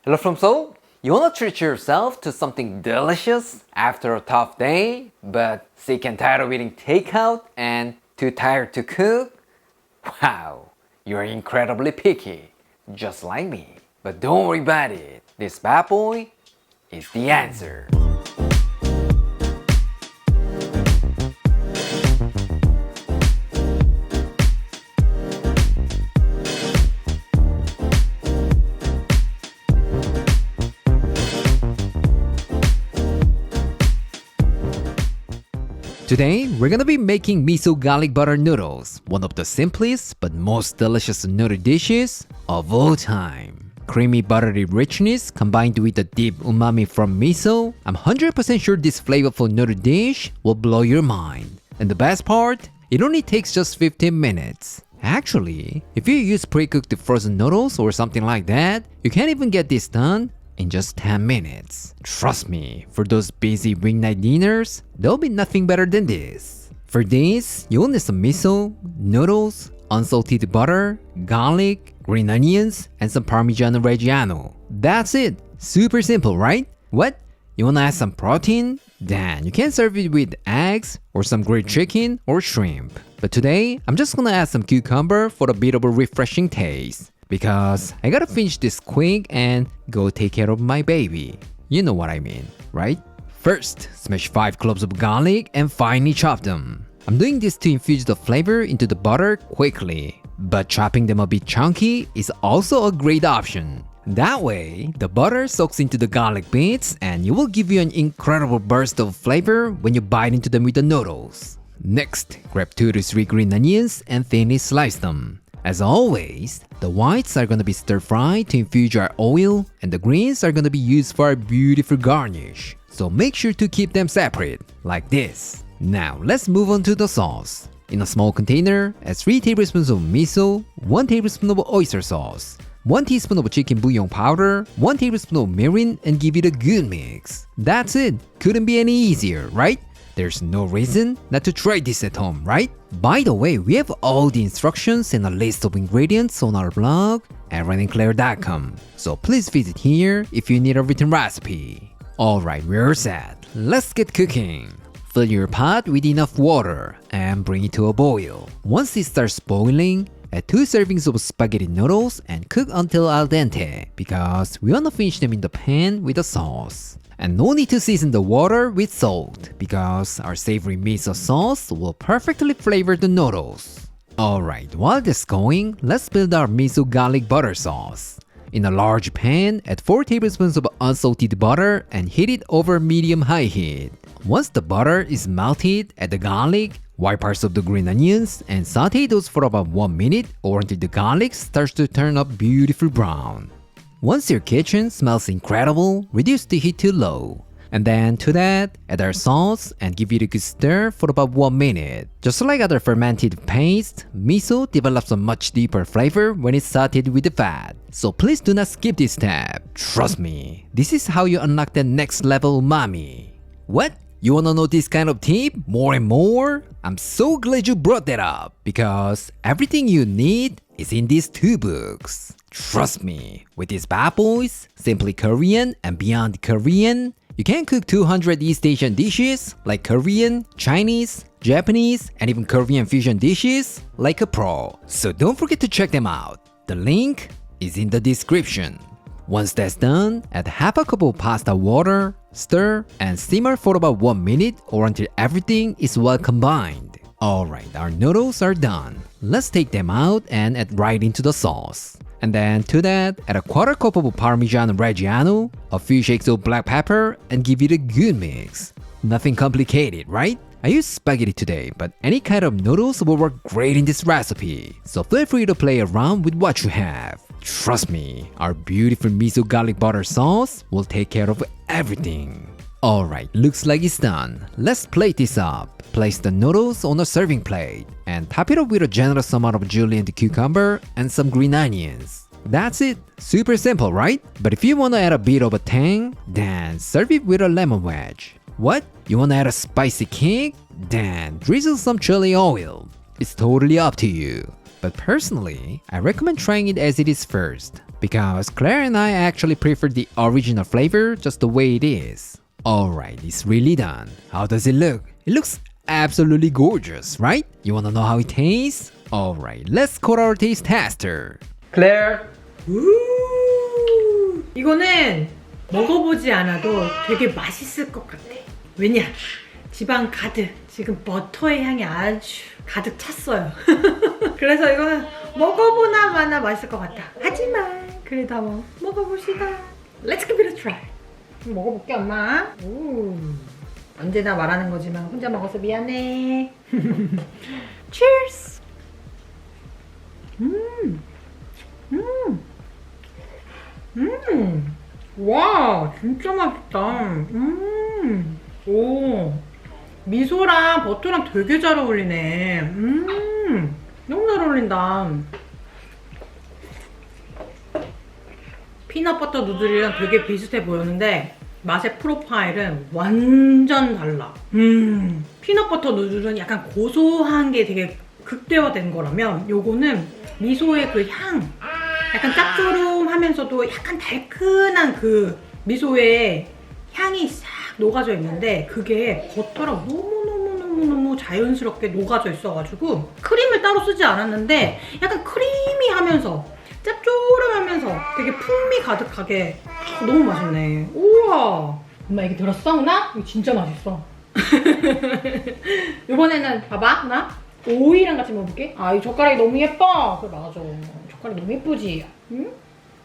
Hello from Seoul. You wanna treat yourself to something delicious after a tough day, but sick and tired of eating takeout and too tired to cook? Wow, you're incredibly picky, just like me. But don't worry about it. This bad boy is the answer. Today, we're gonna be making miso garlic butter noodles, one of the simplest but most delicious noodle dishes of all time. Creamy buttery richness combined with the deep umami from miso, I'm 100% sure this flavorful noodle dish will blow your mind. And the best part, it only takes just 15 minutes. Actually, if you use pre-cooked frozen noodles or something like that, you can't even get this done in just 10 minutes. Trust me, for those busy weeknight dinners, there'll be nothing better than this. For this, you'll need some miso, noodles, unsalted butter, garlic, green onions, and some Parmigiano Reggiano. That's it! Super simple, right? What? You wanna add some protein? Then you can serve it with eggs or some grilled chicken or shrimp. But today, I'm just gonna add some cucumber for a bit of a refreshing taste. Because I gotta finish this quick and go take care of my baby. You know what I mean, right? First, smash 5 cloves of garlic and finely chop them. I'm doing this to infuse the flavor into the butter quickly. But chopping them a bit chunky is also a great option. That way, the butter soaks into the garlic bits and it will give you an incredible burst of flavor when you bite into them with the noodles. Next, grab 2 to 3 green onions and thinly slice them. As always, the whites are gonna be stir-fried to infuse our oil and the greens are gonna be used for a beautiful garnish. So make sure to keep them separate, like this. Now let's move on to the sauce. In a small container, add 3 tablespoons of miso, 1 tablespoon of oyster sauce, 1 teaspoon of chicken bouillon powder, 1 tablespoon of mirin, and give it a good mix. That's it! Couldn't be any easier, right? There's no reason not to try this at home, right? By the way, we have all the instructions and a list of ingredients on our blog at runningclair.com. So please visit here if you need a written recipe. Alright, we're set. Let's get cooking. Fill your pot with enough water and bring it to a boil. Once it starts boiling, add 2 servings of spaghetti noodles and cook until al dente because we wanna finish them in the pan with the sauce. And no need to season the water with salt because our savory miso sauce will perfectly flavor the noodles. Alright, while that's going, let's build our miso garlic butter sauce. In a large pan, add 4 tablespoons of unsalted butter and heat it over medium-high heat. Once the butter is melted, add the garlic, white parts of the green onions, and saute those for about 1 minute or until the garlic starts to turn up beautiful brown. Once your kitchen smells incredible, reduce the heat to low. And then to that, add our sauce and give it a good stir for about 1 minute. Just like other fermented paste, miso develops a much deeper flavor when it's sauteed with the fat. So please do not skip this step. Trust me, this is how you unlock the next level umami. What? You wanna know this kind of tip more and more? I'm so glad you brought that up because everything you need is in these 2 books. Trust me, with these bad boys, Simply Korean and Beyond Korean, you can cook 200 East Asian dishes like Korean, Chinese, Japanese, and even Korean fusion dishes like a pro. So don't forget to check them out. The link is in the description. Once that's done, add half a cup of pasta water, stir, and simmer for about 1 minute or until everything is well combined. Alright, our noodles are done. Let's take them out and add right into the sauce. And then to that, add a quarter cup of Parmigiano Reggiano, a few shakes of black pepper, and give it a good mix. Nothing complicated, right? I used spaghetti today, but any kind of noodles will work great in this recipe. So feel free to play around with what you have. Trust me, our beautiful miso garlic butter sauce will take care of everything. Alright, looks like it's done. Let's plate this up. Place the noodles on a serving plate and top it up with a generous amount of julienne cucumber and some green onions. That's it. Super simple, right? But if you want to add a bit of a tang, then serve it with a lemon wedge. What? You want to add a spicy kick? Then drizzle some chili oil. It's totally up to you. But personally, I recommend trying it as it is first. because Claire and I actually prefer the original flavor just the way it is. Alright, it's really done. How does it look? It looks absolutely gorgeous, right? You wanna know how it tastes? Alright, let's call our taste tester. Claire. 이거는 먹어보지 않아도 되게 맛있을 것 같아. 왜냐? 지방 가득, 지금 버터의 향이 아주 가득 찼어요. 그래서 이거는 먹어보나 마나 맛있을 것 같다. 하지만 그래도 한번 먹어봅시다. Let's give it a try. 먹어볼게 엄마. 언제나 말하는 거지만 혼자 먹어서 미안해. Cheers. 와, 진짜 맛있다. 오, 미소랑 버터랑 되게 잘 어울리네. 너무 잘 어울린다. 피넛버터 누들이랑 되게 비슷해 보였는데 맛의 프로파일은 완전 달라. 피넛버터 누들은 약간 고소한 게 되게 극대화된 거라면 요거는 미소의 그 향, 약간 짭조름하면서도 약간 달큰한 그 미소의 향이 싹 녹아져 있는데 그게 버터랑 너무너무 자연스럽게 녹아져 있어가지고 크림을 따로 쓰지 않았는데 약간 크리미하면서 짭조름하면서 되게 풍미 가득하게 너무 맛있네. 우와, 엄마 얘기 들었어 누나? 이거 진짜 맛있어. 이번에는 봐봐 나 오이랑 같이 먹어볼게. 아, 이 젓가락이 너무 예뻐. 그래 맞아, 젓가락이 너무 예쁘지? 응?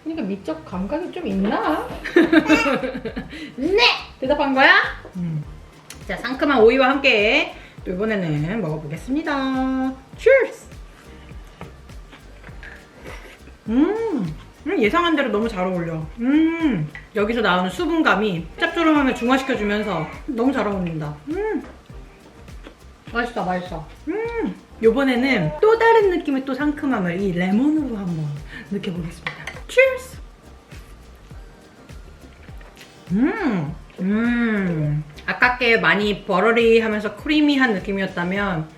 그러니까 미적 감각이 좀 있나? 네! 대답한 거야? 자, 상큼한 오이와 함께 또 이번에는 먹어보겠습니다. Cheers! 예상한 대로 너무 잘 어울려. 여기서 나오는 수분감이 짭조름함을 중화시켜주면서 너무 잘 어울린다. 맛있어, 맛있어. 요번에는 또 다른 느낌의 또 상큼함을 이 레몬으로 한번 느껴보겠습니다. Cheers! 아깝게 많이 버러리하면서 크리미한 느낌이었다면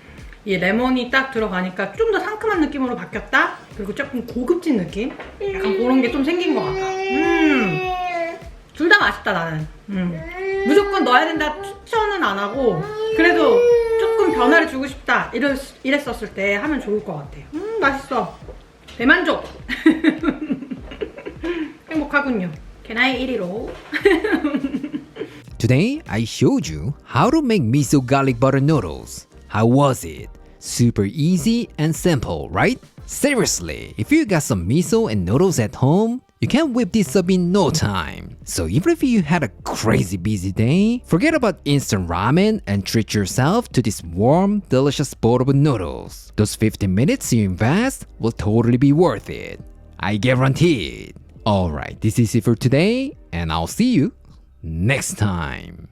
이 레몬이 딱 들어가니까 좀 더 상큼한 느낌으로 바뀌었다? 그리고 조금 고급진 느낌? 약간 그런 게 좀 생긴 것 같아. 둘 다 맛있다 나는. 무조건 넣어야 된다 추천은 안 하고 그래도 조금 변화를 주고 싶다 이랬었을 때 하면 좋을 것 같아. 맛있어. 대만족. 행복하군요. Can I eat it all? Today, I showed you how to make miso garlic butter noodles. How was it? Super easy and simple, right? Seriously, if you got some miso and noodles at home, you can whip this up in no time. So even if you had a crazy busy day, forget about instant ramen and treat yourself to this warm, delicious bowl of noodles. Those 15 minutes you invest will totally be worth it. I guarantee it. Alright, this is it for today, and I'll see you next time.